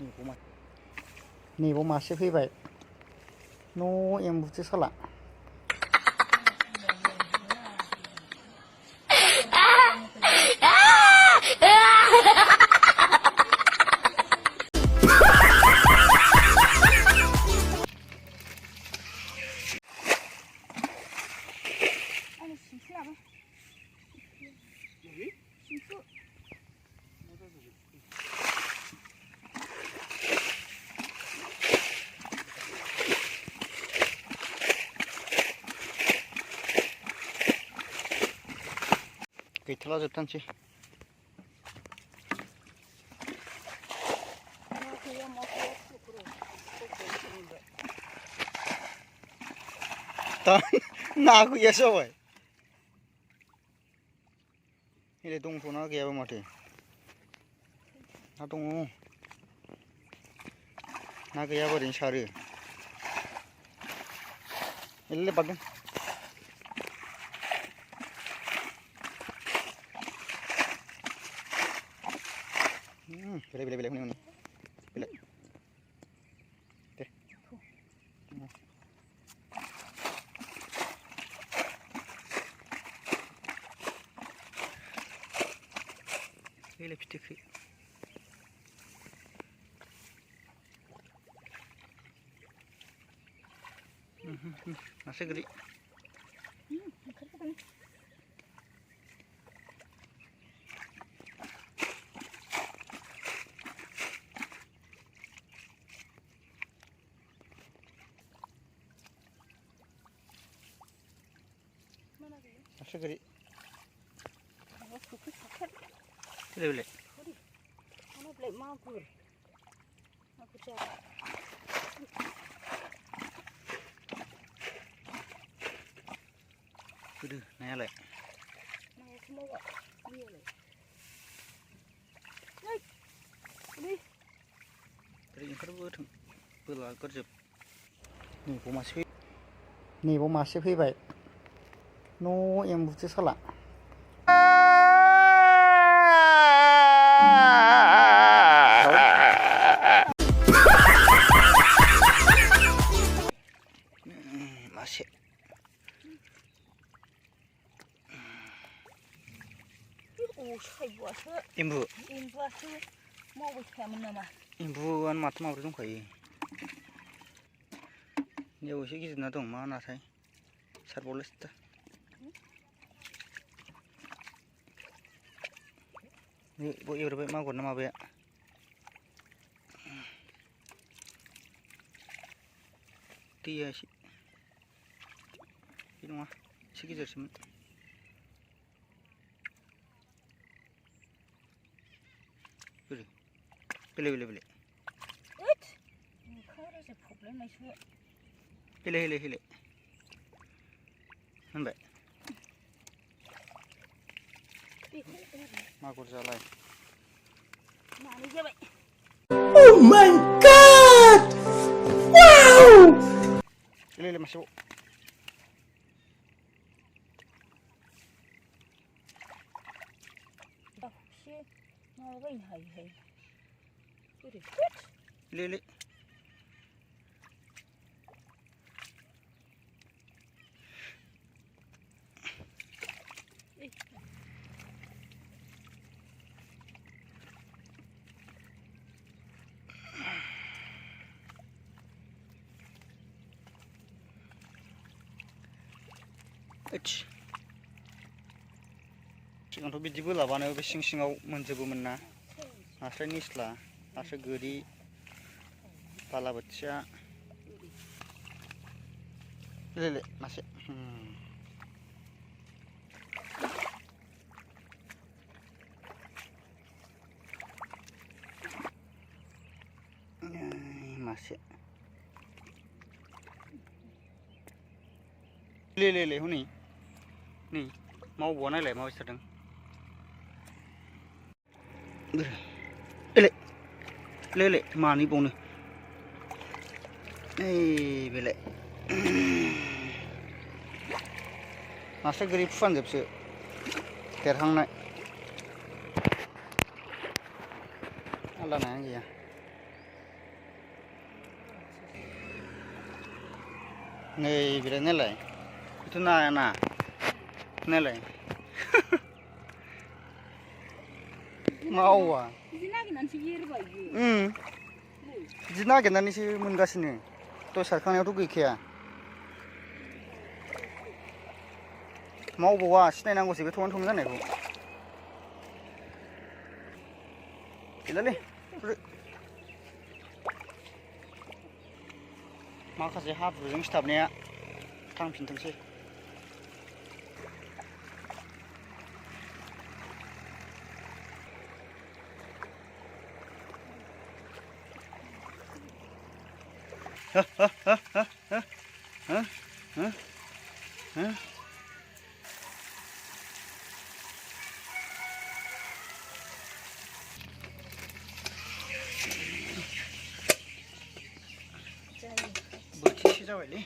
नैबाव मासे फैबाय न' एम्बुसो साला गैथारला जोबथारनोसै दा ना गैया जाबाय एलाय दंथ'ना गैयाबा माथो ना दङ ना गैयाबा ओरैनो सारो एलाय बारदों बेलाय हनै बेलाय दे बेलाय फिथिख्रि मासे गोरि मासे गोरि बेलाय मागुर गोदो नायालाय नायाथ' मावा मैयालाय ओरै ओंखारबोथों बोला गोरजोब नैबाव मासे फैबाय न' एम्बुसो साला मासे एम्बुआसो मावबाय थायामोन नामा एम्बुआनो माथो माब्रै दंखायो बेयाव एसे गिदिर ना दं मा नाथाय सारबावलायसै दा एवरबाय मागुर ना माबाया दैया एसे बे नङा एसे गिदिरसोमोन बेलाय होनबाय मागुर जालाय Oh my God! Wow! बेलाय मासेबाव बेलाय सिगांथ' बिदि बोलाबानो बे सिं सिङाव मोनजोबोमोन ना नास्राय निस्ला नास्राय गोरि बालाबोथिया बेलाय मासे मासे ले हनै नै मावबावा नायलाय माबायदि थादों ले मानै बावनो ओइ बेलाय नास्राय गोरि फुवानजोबसो देरहांनाय आलदा नायानो गैया नै बिराद नायलाय बेथ' नाया ना नायलाय मावा बिदि नागिरनानैसो एरबाय बियो बिदि नागिरनानैसो मोनगासिनो दहाय सारखांनायावथ' गैखाया मावबावा सिनायनांगौसो बे थमान थमान जानायखौ गैलालै माखासे हाब्रुजों सिथाबनाया थांफिनथोंसै बोथिसे जाबायलै